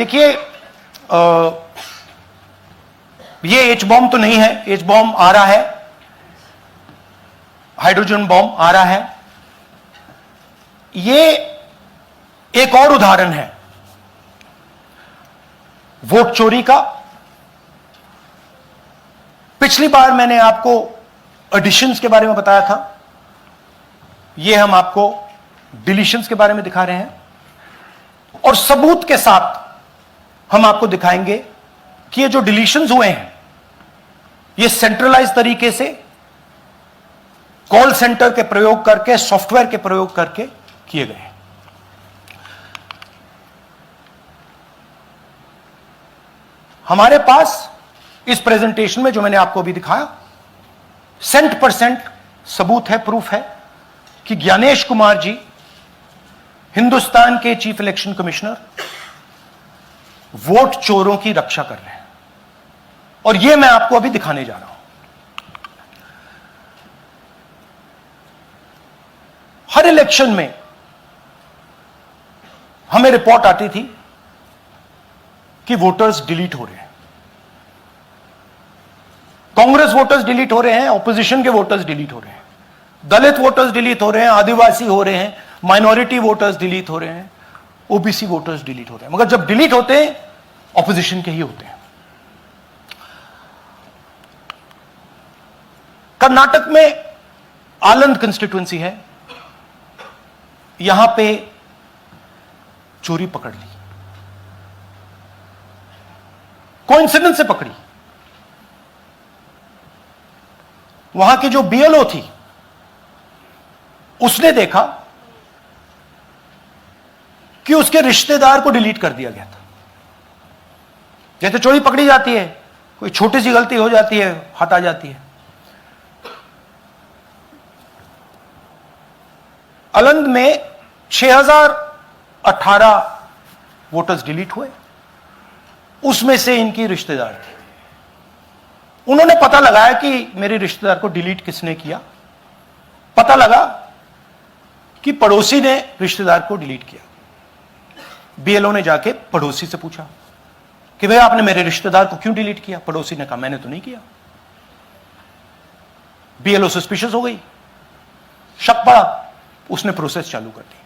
देखिए, ये H bomb तो नहीं है, एच बॉम्ब आ रहा है, हाइड्रोजन बॉम्ब आ रहा है। ये एक और उदाहरण है वोट चोरी का। पिछली बार मैंने आपको एडिशंस के बारे में बताया था, ये हम आपको डिलीशंस के बारे में दिखा रहे हैं, और सबूत के साथ हम आपको दिखाएंगे कि ये जो डिलीशंस हुए हैं ये सेंट्रलाइज तरीके से कॉल सेंटर के प्रयोग करके, सॉफ्टवेयर के प्रयोग करके किए गए हैं। हमारे पास इस प्रेजेंटेशन में जो मैंने आपको अभी दिखाया 100% सबूत है, प्रूफ है कि ज्ञानेश कुमार जी हिंदुस्तान के चीफ इलेक्शन कमिश्नर वोट चोरों की रक्षा कर रहे हैं, और यह मैं आपको अभी दिखाने जा रहा हूं। हर इलेक्शन में हमें रिपोर्ट आती थी कि वोटर्स डिलीट हो रहे हैं, कांग्रेस वोटर्स डिलीट हो रहे हैं, ऑपोजिशन के वोटर्स डिलीट हो रहे हैं, दलित वोटर्स डिलीट हो रहे हैं, आदिवासी हो रहे हैं, माइनॉरिटी वोटर्स डिलीट हो रहे हैं, ओबीसी वोटर्स डिलीट हो रहे हैं। मगर जब डिलीट होते हैं ऑपोजिशन के ही होते हैं। कर्नाटक में आलंद कंस्टिट्यूएंसी है, यहां पे चोरी पकड़ ली, कोइंसिडेंस से पकड़ी। वहां की जो बीएलओ थी उसने देखा कि उसके रिश्तेदार को डिलीट कर दिया गया था। जैसे चोरी पकड़ी जाती है, कोई छोटी सी गलती हो जाती है, हाथ आ जाती है। आलंद में 6018 वोटर्स डिलीट हुए, उसमें से इनकी रिश्तेदार थी। उन्होंने पता लगाया कि मेरे रिश्तेदार को डिलीट किसने किया। पता लगा कि पड़ोसी ने रिश्तेदार को डिलीट किया। बीएलओ ने जाके पड़ोसी से पूछा कि भैया आपने मेरे रिश्तेदार को क्यों डिलीट किया। पड़ोसी ने कहा मैंने तो नहीं किया। बीएलओ सस्पिशियस हो गई, शक पड़ा, उसने प्रोसेस चालू कर दी।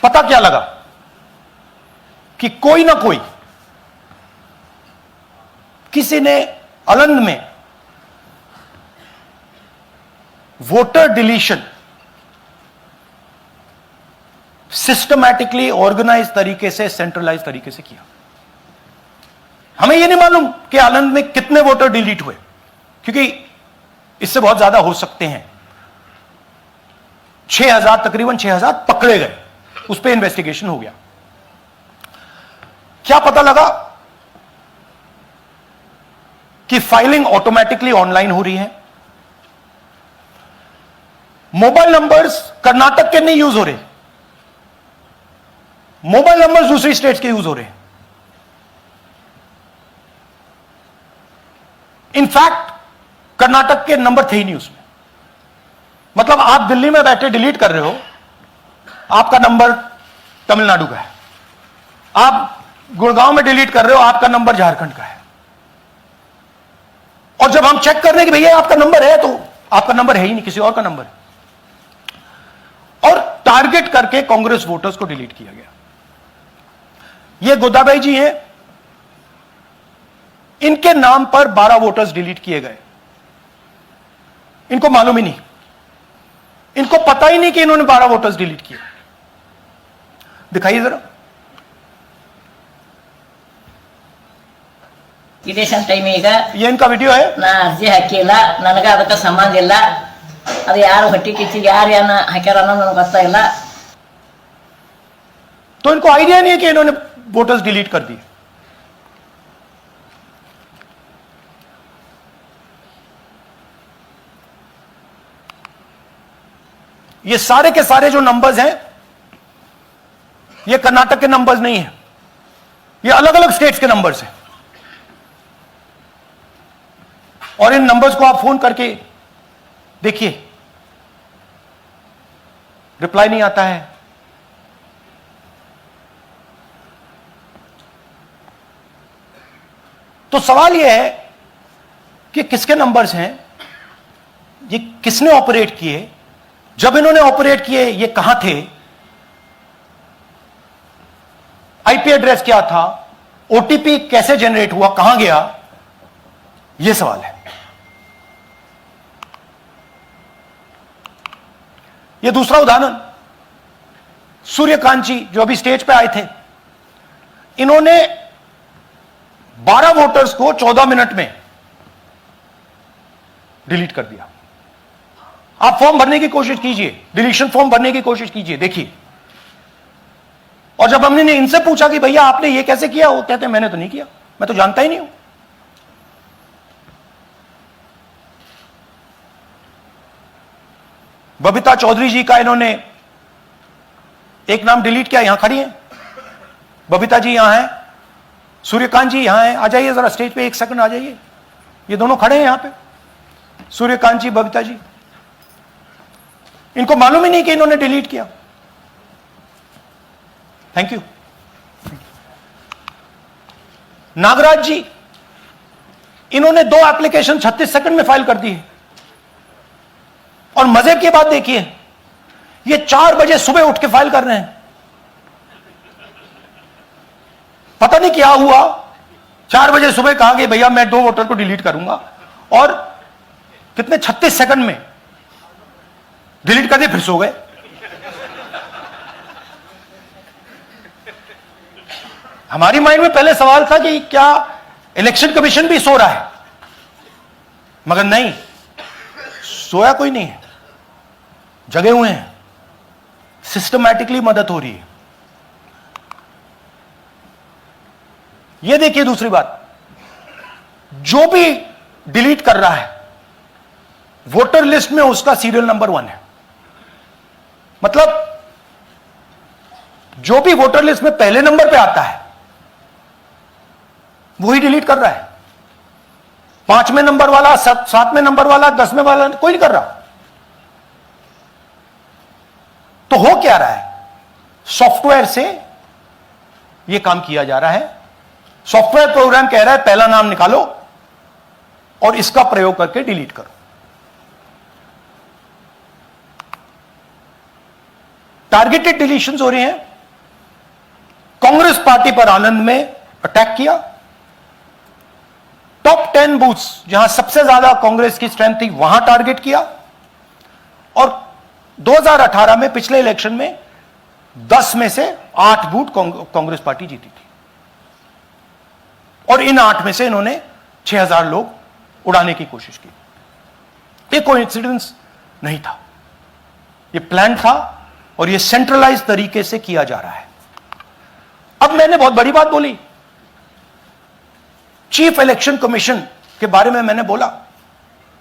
पता क्या लगा कि कोई ना कोई, किसी ने आलंद में वोटर डिलीशन सिस्टमैटिकली ऑर्गेनाइज तरीके से, सेंट्रलाइज तरीके से किया। हमें यह नहीं मालूम कि आलंद में कितने वोटर डिलीट हुए, क्योंकि इससे बहुत ज्यादा हो सकते हैं। 6000, तकरीबन 6000 पकड़े गए, उस पर इन्वेस्टिगेशन हो गया। क्या पता लगा कि फाइलिंग ऑटोमेटिकली ऑनलाइन हो रही है। मोबाइल नंबर्स कर्नाटक के नहीं यूज हो रहे, मोबाइल नंबर्स दूसरी स्टेट्स के यूज हो रहे हैं। इनफैक्ट कर्नाटक के नंबर थे ही नहीं उसमें। मतलब आप दिल्ली में बैठे डिलीट कर रहे हो, आपका नंबर तमिलनाडु का है। आप गुड़गांव में डिलीट कर रहे हो, आपका नंबर झारखंड का है। और जब हम चेक कर रहे हैं कि भैया आपका नंबर है, तो आपका नंबर है ही नहीं, किसी और का नंबर है। और टारगेट करके कांग्रेस वोटर्स को डिलीट किया गया। ये गोदाबाई जी हैं, इनके नाम पर 12 वोटर्स डिलीट किए गए। इनको मालूम ही नहीं, इनको पता ही नहीं कि इन्होंने 12 वोटर्स डिलीट किए। दिखाइए जरा। इलेक्शन टाइम ಈಗ ये इनका वीडियो है। ನಾ ಅರ್ಜಿ ಹಾಕಿಲ್ಲ, ನನಗೆ ಅದಕ್ಕೆ ಸಂಬಂಧ ಇಲ್ಲ, ಅದು ಯಾರು ಹೊಟ್ಟಿ ಕಿಚ್ಚಿಗೆ ಯಾರು ಏನ ಹಾಕ್ಯಾರ ಅನ್ನೋದು ನನಗೆ ಗೊತ್ತಾಗಿಲ್ಲ। तो इनको आइडिया नहीं है कि इन्होंने वोटर्स डिलीट कर दिए। ये सारे के सारे जो नंबर्स हैं ये कर्नाटक के नंबर्स नहीं है, ये अलग अलग स्टेट्स के नंबर्स हैं। और इन नंबर्स को आप फोन करके देखिए, रिप्लाई नहीं आता है। तो सवाल यह है कि किसके नंबर्स हैं, ये किसने ऑपरेट किए, जब इन्होंने ऑपरेट किए ये कहां थे, आईपी एड्रेस क्या था, ओटीपी कैसे जनरेट हुआ, कहां गया, यह सवाल है। यह दूसरा उदाहरण, सूर्यकांत जी जो अभी स्टेज पे आए थे, इन्होंने 12 वोटर्स को 14 मिनट में डिलीट कर दिया। आप फॉर्म भरने की कोशिश कीजिए, डिलीशन फॉर्म भरने की कोशिश कीजिए, देखिए। और जब हमने इनसे पूछा कि भैया आपने ये कैसे किया, वो कहते हैं मैंने तो नहीं किया, मैं तो जानता ही नहीं हूं। बबीता चौधरी जी का इन्होंने एक नाम डिलीट किया, यहां खड़ी हैं बबीता जी, यहां हैं, सूर्यकांत जी यहां हैं, आ जाइए जरा स्टेज पे, एक सेकंड आ जाइए, ये दोनों खड़े हैं यहां पे, सूर्यकांत जी, बबीता जी। इनको मालूम ही नहीं कि इन्होंने डिलीट किया। Thank you. नागराज जी, इन्होंने 2 एप्लीकेशन 36 सेकंड में फाइल कर दी है। और मजे की बात देखिए, ये 4 बजे सुबह उठ के फाइल कर रहे हैं। पता नहीं क्या हुआ, 4 बजे सुबह कहा कि भैया मैं 2 वोटर को डिलीट करूंगा, और कितने 36 सेकंड में डिलीट कर दिए, फिर सो गए। हमारी माइंड में पहले सवाल था कि क्या इलेक्शन कमीशन भी सो रहा है, मगर नहीं, सोया कोई नहीं है, जगे हुए हैं, सिस्टमैटिकली मदद हो रही है। यह देखिए दूसरी बात, जो भी डिलीट कर रहा है वोटर लिस्ट में उसका सीरियल नंबर 1 है। मतलब जो भी वोटर लिस्ट में पहले नंबर पे आता है वही डिलीट कर रहा है। 5वें नंबर वाला, 7वें नंबर वाला, 10वें वाला कोई नहीं कर रहा। तो हो क्या रहा है, सॉफ्टवेयर से यह काम किया जा रहा है। सॉफ्टवेयर प्रोग्राम कह रहा है पहला नाम निकालो और इसका प्रयोग करके डिलीट करो। टारगेटेड डिलीशंस हो रहे हैं। कांग्रेस पार्टी पर आनंद में अटैक किया। टॉप 10 बूथ्स जहां सबसे ज्यादा कांग्रेस की स्ट्रेंथ थी वहां टारगेट किया। और 2018 में पिछले इलेक्शन में 10 में से 8 बूथ कांग्रेस पार्टी जीती थी, और इन 8 में से इन्होंने 6000 लोग उड़ाने की कोशिश की। ये कोइंसिडेंस नहीं था, ये प्लान था, और ये सेंट्रलाइज तरीके से किया जा रहा है। अब मैंने बहुत बड़ी बात बोली, चीफ इलेक्शन कमीशन के बारे में मैंने बोला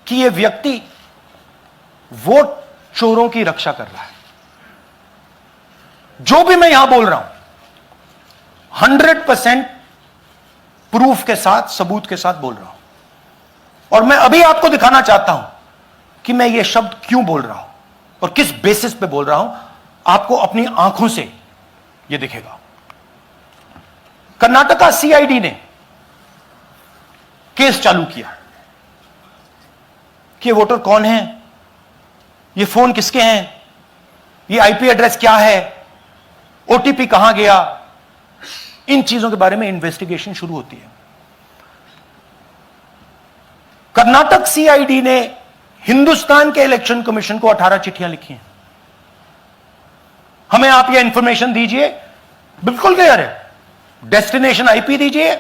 कि यह व्यक्ति वोट चोरों की रक्षा कर रहा है। जो भी मैं यहां बोल रहा हूं 100% प्रूफ के साथ, सबूत के साथ बोल रहा हूं। और मैं अभी आपको दिखाना चाहता हूं कि मैं ये शब्द क्यों बोल रहा हूं और किस बेसिस पे बोल रहा हूं। आपको अपनी आंखों से यह दिखेगा। कर्नाटका सीआईडी ने केस चालू किया कि ये वोटर कौन है, ये फोन किसके हैं, ये आईपी एड्रेस क्या है, ओटीपी कहां गया, इन चीजों के बारे में इन्वेस्टिगेशन शुरू होती है। कर्नाटक सीआईडी ने हिंदुस्तान के इलेक्शन कमीशन को 18 चिट्ठियां लिखी हैं। हमें आप यह इंफॉर्मेशन दीजिए, बिल्कुल क्लियर है, डेस्टिनेशन आईपी दीजिए,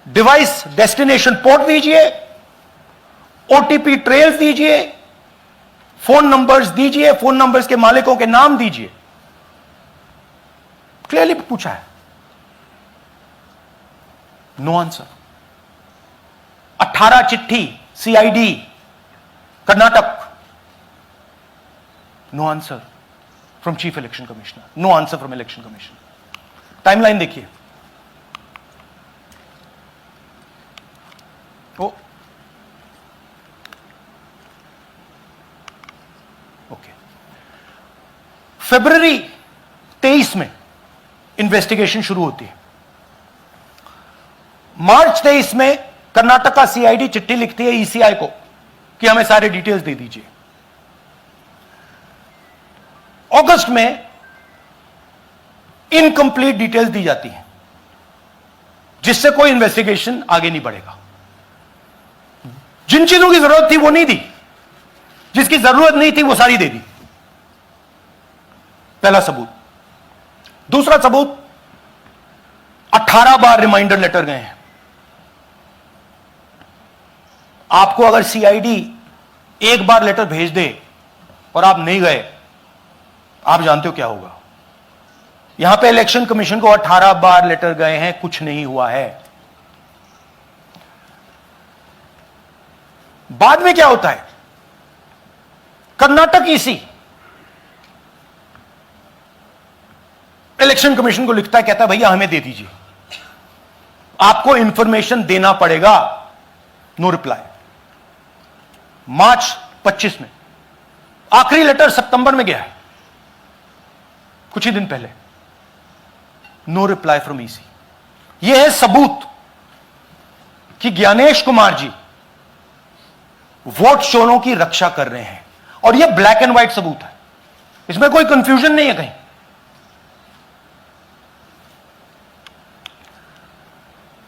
डिवाइस डेस्टिनेशन पोर्ट दीजिए, ओटीपी ट्रेल्स दीजिए, फोन नंबर्स दीजिए, फोन नंबर्स के मालिकों के नाम दीजिए। क्लियरली पूछा है, नो आंसर। 18 चिट्ठी CID Karnataka, no answer from chief election commissioner, no answer from election commission. Timeline देखिए, ओके, फरवरी 23 में इन्वेस्टिगेशन शुरू होती है। मार्च 23 में कर्नाटक का सीआईडी चिट्ठी लिखती है ईसीआई को कि हमें सारे डिटेल्स दे दीजिए। अगस्त में इनकंप्लीट डिटेल्स दी जाती हैं, जिससे कोई इन्वेस्टिगेशन आगे नहीं बढ़ेगा। जिन चीजों की जरूरत थी वो नहीं दी, जिसकी जरूरत नहीं थी वो सारी दे दी। पहला सबूत। दूसरा सबूत, 18 बार रिमाइंडर लेटर गए हैं। आपको अगर सीआईडी एक बार लेटर भेज दे और आप नहीं गए, आप जानते हो क्या होगा। यहां पे इलेक्शन कमीशन को 18 बार लेटर गए हैं, कुछ नहीं हुआ है। बाद में क्या होता है, कर्नाटक ईसी इलेक्शन कमीशन को लिखता है, कहता है भैया हमें दे दीजिए, आपको इंफॉर्मेशन देना पड़ेगा। No reply. मार्च 25 में आखिरी लेटर सितंबर में गया है, कुछ ही दिन पहले। No reply from EC. यह है सबूत कि ज्ञानेश कुमार जी वोट चोरों की रक्षा कर रहे हैं, और यह ब्लैक एंड व्हाइट सबूत है, इसमें कोई कंफ्यूजन नहीं है कहीं।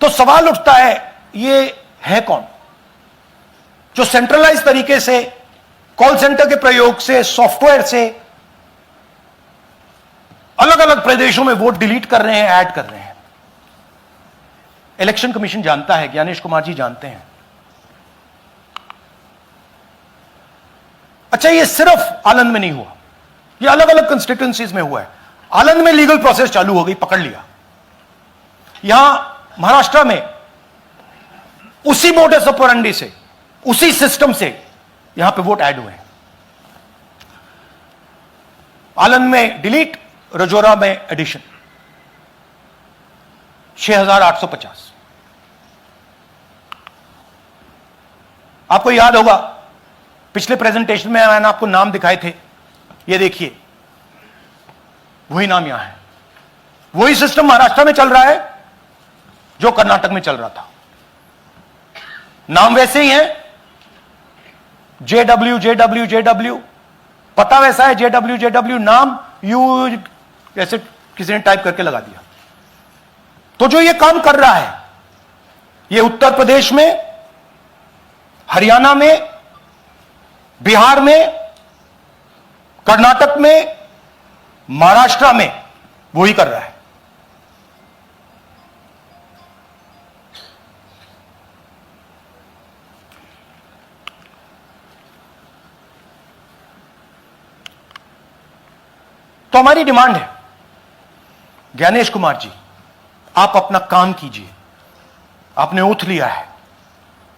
तो सवाल उठता है, यह है कौन जो सेंट्रलाइज तरीके से कॉल सेंटर के प्रयोग से, सॉफ्टवेयर से अलग अलग प्रदेशों में वोट डिलीट कर रहे हैं, ऐड कर रहे हैं। इलेक्शन कमीशन जानता है, ज्ञानेश कुमार जी जानते हैं। अच्छा, ये सिर्फ आनंद में नहीं हुआ, ये अलग अलग कंस्टिट्यूएंसीज में हुआ है। आनंद में लीगल प्रोसेस चालू हो गई, पकड़ लिया। यहां महाराष्ट्र में उसी मोडस ऑपरेंडी से, उसी सिस्टम से यहां पे वोट ऐड हुए हैं। आनंद में डिलीट, रजौरा में एडिशन। 6850। आपको याद होगा पिछले प्रेजेंटेशन में मैंने आपको नाम दिखाए थे, ये देखिए वही नाम यहां है। वही सिस्टम महाराष्ट्र में चल रहा है जो कर्नाटक में चल रहा था। नाम वैसे ही है, JW JW JW, पता वैसा है JW JW, नाम यू जैसे किसी ने टाइप करके लगा दिया। तो जो ये काम कर रहा है, ये उत्तर प्रदेश में, हरियाणा में, बिहार में, कर्नाटक में, महाराष्ट्र में वही कर रहा है। तो हमारी डिमांड है, ज्ञानेश कुमार जी आप अपना काम कीजिए। आपने ओथ लिया है,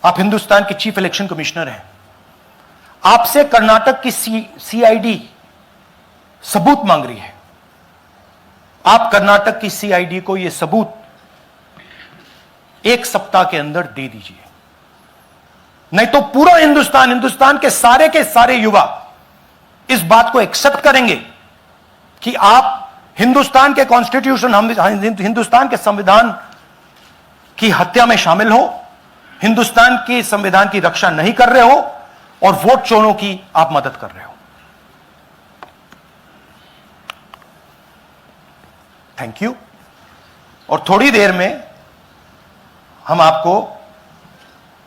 आप हिंदुस्तान के चीफ इलेक्शन कमिश्नर हैं। आपसे कर्नाटक की सीआईडी सबूत मांग रही है। आप कर्नाटक की सीआईडी को यह सबूत 1 सप्ताह के अंदर दे दीजिए, नहीं तो पूरा हिंदुस्तान के सारे युवा इस बात को एक्सेप्ट करेंगे कि आप हिंदुस्तान के कॉन्स्टिट्यूशन, हिंदुस्तान के संविधान की हत्या में शामिल हो, हिंदुस्तान के संविधान की रक्षा नहीं कर रहे हो, और वोट चोरों की आप मदद कर रहे हो। Thank you. और थोड़ी देर में हम आपको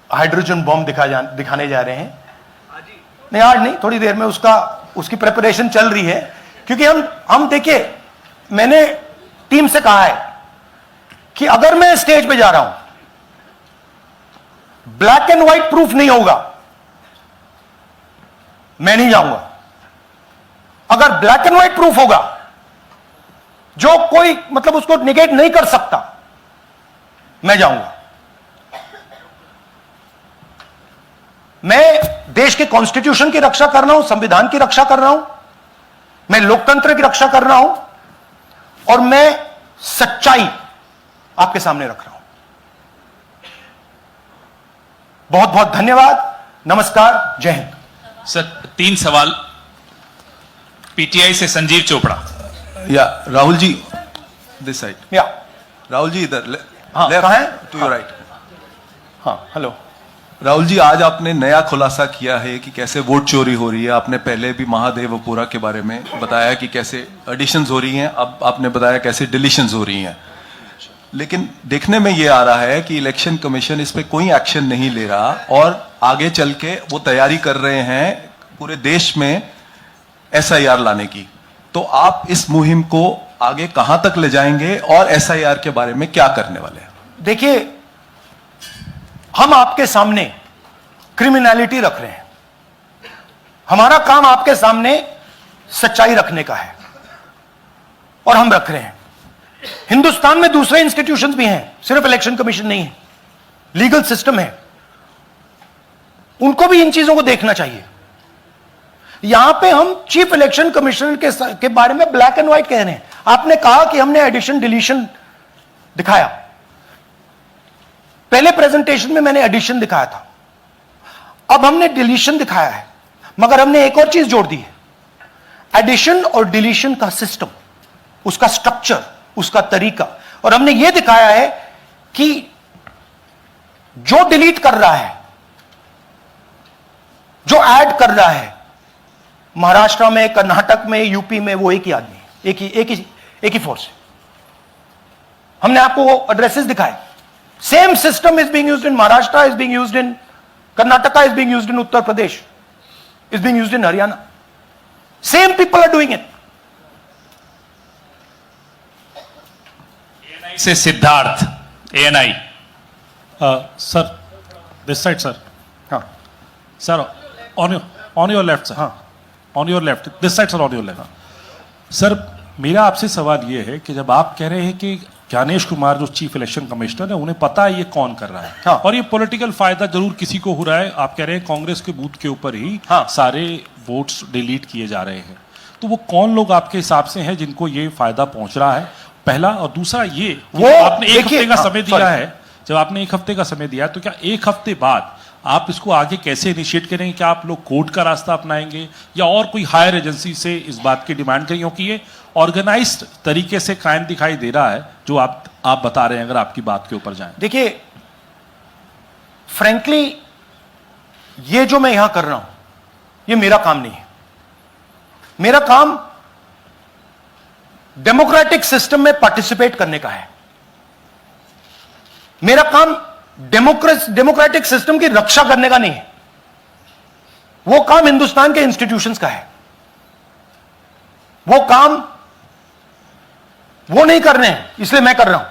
हाइड्रोजन बॉम्ब दिखाने जा रहे हैं। नहीं, आज नहीं, थोड़ी देर में उसकी प्रिपरेशन चल रही है। क्योंकि हम देखिए, मैंने टीम से कहा है कि अगर मैं स्टेज पे जा रहा हूं, ब्लैक एंड व्हाइट प्रूफ नहीं होगा, मैं नहीं जाऊंगा। अगर ब्लैक एंड व्हाइट प्रूफ होगा, जो कोई मतलब उसको निगेट नहीं कर सकता, मैं जाऊंगा। मैं देश के कॉन्स्टिट्यूशन की रक्षा कर रहा हूं, संविधान की रक्षा कर रहा हूं, मैं लोकतंत्र की रक्षा कर रहा हूं, और मैं सच्चाई आपके सामने रख रहा हूं। बहुत बहुत धन्यवाद, नमस्कार, जय हिंद। सर 3 सवाल। पीटीआई से संजीव चोपड़ा। या राहुल जी, दिस साइड। या राहुल जी इधर, हाँ, कहाँ है? To your right. हाँ, हेलो। राहुल जी, आज आपने नया खुलासा किया है कि कैसे वोट चोरी हो रही है। आपने पहले भी महादेवपुरा के बारे में बताया कि कैसे एडिशंस हो रही हैं, अब आपने बताया कैसे डिलीशंस हो रही हैं। लेकिन देखने में ये आ रहा है कि इलेक्शन कमीशन इस पे कोई एक्शन नहीं ले रहा और आगे चल के वो तैयारी कर रहे हैं पूरे देश में एसआईआर लाने की। तो आप इस मुहिम को आगे कहां तक ले जाएंगे और एसआईआर के बारे में क्या करने वाले हैं? देखिए, हम आपके सामने क्रिमिनलिटी रख रहे हैं। हमारा काम आपके सामने सच्चाई रखने का है और हम रख रहे हैं। हिंदुस्तान में दूसरे इंस्टीट्यूशंस भी हैं, सिर्फ इलेक्शन कमीशन नहीं है, लीगल सिस्टम है, उनको भी इन चीजों को देखना चाहिए। यहां पे हम चीफ इलेक्शन कमिश्नर के बारे में ब्लैक एंड व्हाइट कह रहे हैं। आपने कहा कि हमने एडिशन डिलीशन दिखाया, पहले प्रेजेंटेशन में मैंने एडिशन दिखाया था, अब हमने डिलीशन दिखाया है, मगर हमने एक और चीज जोड़ दी है। एडिशन और डिलीशन का सिस्टम, उसका स्ट्रक्चर, उसका तरीका, और हमने यह दिखाया है कि जो डिलीट कर रहा है, जो ऐड कर रहा है, महाराष्ट्र में, कर्नाटक में, यूपी में, वो एक ही आदमी है, एक ही फोर्स है। हमने आपको वो एड्रेसेस दिखाए। Same system is being used in Maharashtra, is being used in Karnataka, is being used in Uttar Pradesh, is being used in Haryana. Same people are doing it. से Siddharth, ANI. Sir, this side, sir. हाँ, Sir, on your left, sir. हाँ, On your left. This side, sir, on your left. Sir, मेरा आपसे सवाल ये है कि जब आप कह रहे हैं कि ज्ञानेश कुमार जो चीफ इलेक्शन कमिश्नर है, उन्हें पता है ये कौन कर रहा है, हाँ। और ये पॉलिटिकल फायदा जरूर किसी को हो रहा है। आप कह रहे हैं कांग्रेस के बूथ के ऊपर ही हाँ। सारे वोट्स डिलीट किए जा रहे हैं, तो वो कौन लोग आपके हिसाब से हैं जिनको ये फायदा पहुंच रहा है? पहला, और दूसरा ये कि वो आपने एक देखिए, हफ्ते का हाँ, समय दिया sorry। है, जब आपने एक हफ्ते का समय दिया है, तो क्या एक हफ्ते बाद आप इसको आगे कैसे इनिशिएट करेंगे? क्या आप लोग कोर्ट का रास्ता अपनाएंगे या और कोई हायर एजेंसी से इस बात की डिमांड करेंगे? क्योंकि ये ऑर्गेनाइज्ड तरीके से क्राइम दिखाई दे रहा है जो आप बता रहे हैं, अगर आपकी बात के ऊपर जाएं। देखिए, फ्रैंकली ये जो मैं यहां कर रहा हूं, ये मेरा काम नहीं है। मेरा काम डेमोक्रेटिक सिस्टम में पार्टिसिपेट करने का है। मेरा काम डेमोक्रेटिक सिस्टम की रक्षा करने का नहीं है। वो काम हिंदुस्तान के इंस्टीट्यूशंस का है। वो काम वो नहीं कर रहे हैं, इसलिए मैं कर रहा हूं।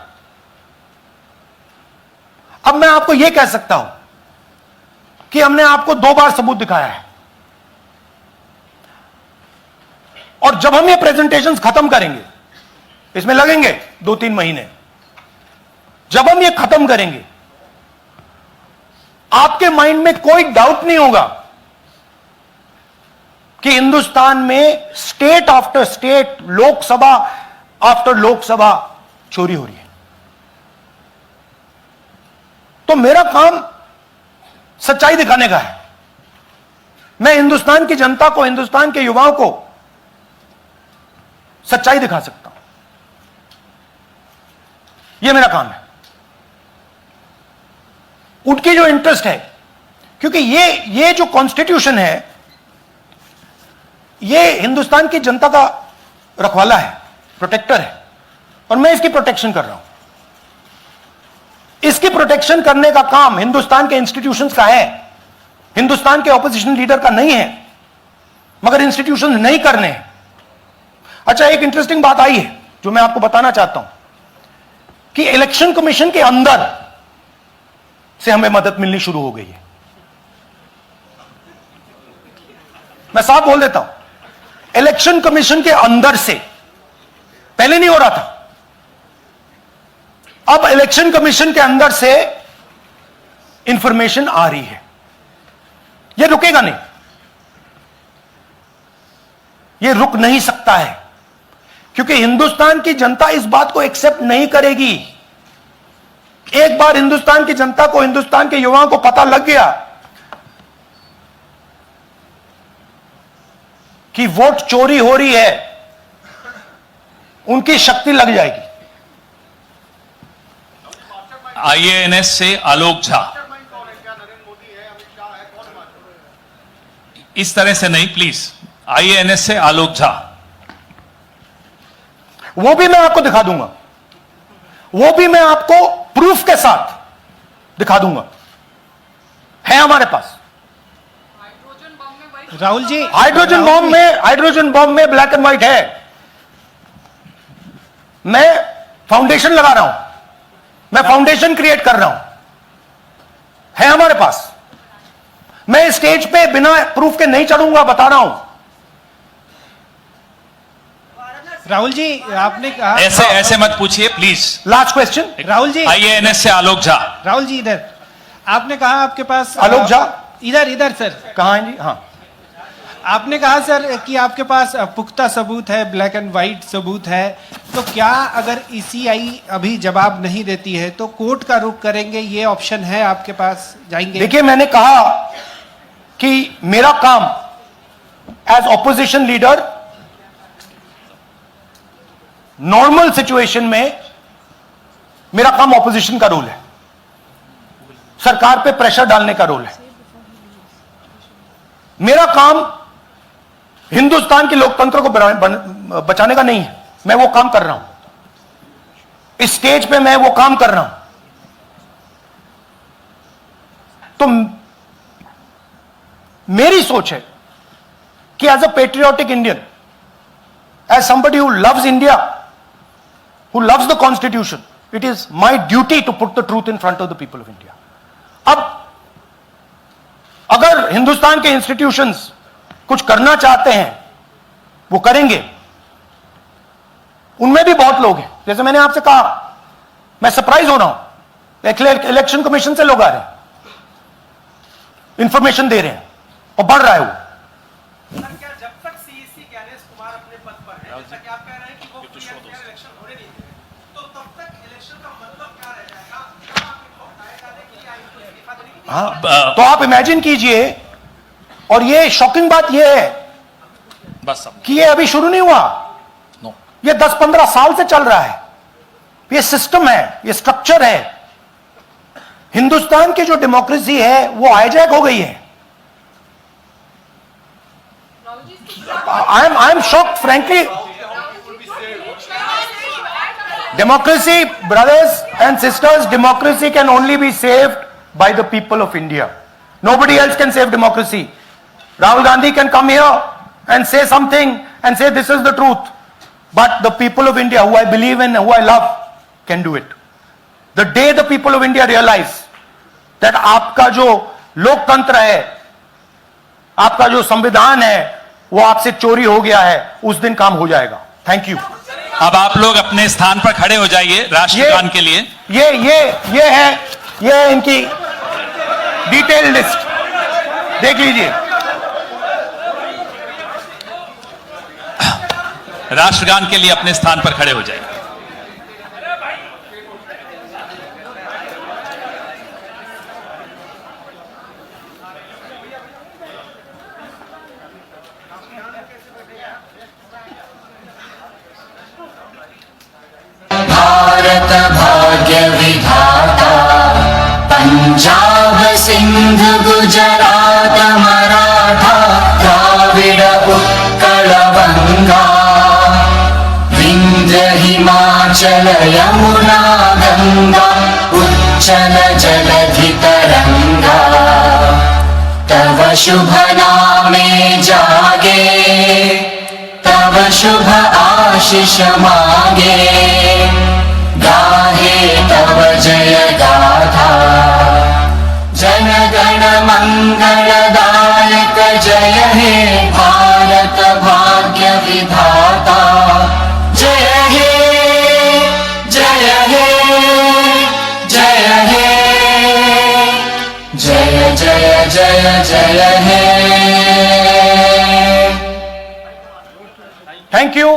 अब मैं आपको यह कह सकता हूं कि हमने आपको 2 बार सबूत दिखाया है, और जब हम ये प्रेजेंटेशंस खत्म करेंगे, इसमें लगेंगे 2-3 महीने, जब हम ये खत्म करेंगे, आपके माइंड में कोई डाउट नहीं होगा कि हिंदुस्तान में state after state, Lok Sabha after Lok Sabha चोरी हो रही है। तो मेरा काम सच्चाई दिखाने का है। मैं हिंदुस्तान की जनता को, हिंदुस्तान के युवाओं को सच्चाई दिखा सकता हूं। यह मेरा काम है। उनकी जो इंटरेस्ट है, क्योंकि ये जो कॉन्स्टिट्यूशन है, ये हिंदुस्तान की जनता का रखवाला है, प्रोटेक्टर है, और मैं इसकी प्रोटेक्शन कर रहा हूं। इसकी प्रोटेक्शन करने का काम हिंदुस्तान के इंस्टीट्यूशंस का है, हिंदुस्तान के ऑपोजिशन लीडर का नहीं है, मगर इंस्टीट्यूशंस नहीं करने हैं। अच्छा, एक इंटरेस्टिंग बात आई है जो मैं आपको बताना चाहता हूं कि इलेक्शन कमीशन के अंदर से हमें मदद मिलनी शुरू हो गई है। मैं साफ बोल देता हूं, इलेक्शन कमीशन के अंदर से, पहले नहीं हो रहा था, अब इलेक्शन कमीशन के अंदर से इंफॉर्मेशन आ रही है। यह रुकेगा नहीं, यह रुक नहीं सकता है, क्योंकि हिंदुस्तान की जनता इस बात को एक्सेप्ट नहीं करेगी। एक बार हिंदुस्तान की जनता को, हिंदुस्तान के युवाओं को पता लग गया कि वोट चोरी हो रही है, उनकी शक्ति लग जाएगी। आईएएनएस से आलोक झा। इस तरह से नहीं प्लीज। आईएएनएस से आलोक झा। वो भी मैं आपको दिखा दूंगा, वो भी मैं आपको प्रूफ के साथ दिखा दूंगा, है हमारे पास। राहुल जी, हाइड्रोजन बॉम्ब में ब्लैक एंड व्हाइट है। मैं फाउंडेशन लगा रहा हूं, मैं फाउंडेशन क्रिएट कर रहा हूं, है हमारे पास। मैं स्टेज पे बिना प्रूफ के नहीं चढ़ूंगा, बता रहा हूं। राहुल जी, आपने कहा ऐसे ऐसे मत पूछिए please. Last question. Rahul ji, IANS से आलोक झा। राहुल जी इधर। आपने कहा आपके पास आलोक झा इधर सर। कहां हैं जी? हाँ, आपने कहा सर कि आपके पास पुख्ता सबूत है, ब्लैक एंड व्हाइट सबूत है, तो क्या अगर ईसीआई अभी जवाब नहीं देती है तो कोर्ट का रुख करेंगे, ये ऑप्शन है आपके पास, जाएंगे? देखिए, मैंने कहा कि मेरा काम as opposition leader normal situation में मेरा काम ऑपोजिशन का रोल है, सरकार पे प्रेशर डालने का रोल है। मेरा काम हिंदुस्तान के लोकतंत्र को बचाने का नहीं है। मैं वो काम कर रहा हूं, इस स्टेज पे मैं वो काम कर रहा हूं। तो मेरी सोच है कि as a patriotic Indian, as somebody who loves India, who loves the constitution, it is my duty to put the truth in front of the people of India. अब अगर हिंदुस्तान के इंस्टीट्यूशंस कुछ करना चाहते हैं, वो करेंगे। उनमें भी बहुत लोग हैं, जैसे मैंने आपसे कहा, मैं सरप्राइज हो रहा हूं, इलेक्शन कमीशन से लोग आ रहे हैं, इंफॉर्मेशन दे रहे हैं और बढ़ रहा है वो। सर, क्या जब तक सीईसी ज्ञानेश कुमार अपने पद पर है, जैसा कि आप कह रहे हैं कि वो इलेक्शन होने नहीं देंगे, तो तब तक इलेक्शन का मतलब क्या रह जाएगा? क्या आपको आएगा कि आयुक्त इस्तीफा देने की? हाँ, तो आप इमेजिन कीजिए, और ये शॉकिंग बात ये है बस अब कि ये अभी शुरू नहीं हुआ, ये 10-15 साल से चल रहा है। ये सिस्टम है, ये स्ट्रक्चर है। हिंदुस्तान की जो डेमोक्रेसी है वो हाईजैक हो गई है। I am shocked frankly. Democracy, brothers and sisters, democracy can only be saved by the people of India. Nobody else can save democracy. Rahul Gandhi can come here and say something and say this is the truth. But the people of India, who I believe in, who I love, can do it. The day the people of India realize that आपका जो लोकतंत्र है, आपका जो संविधान है, वो आपसे चोरी हो गया है, उस दिन काम हो जाएगा। Thank you. अब आप लोग अपने स्थान पर खड़े हो जाइए राष्ट्रगान के लिए। ये है इनकी डिटेल लिस्ट, देख लीजिए। राष्ट्रगान के लिए अपने स्थान पर खड़े हो जाइए। भारत भाग्य विधाता, पंजाब सिंध गुजरात मराठा, द्राविड उत्कल बंगा, विंध्य हिमाचल यमुना गंगा, उच्चल जलधि तरंगा, तव शुभ नामे जागे, तव शुभ आशीष मांगे, गाहे तव जय गाथा, जन गण मंगलदायक जय हे भारत भाग्य विधाता, जय हे जय हे जय हे जय जय जय जय हे। Thank you.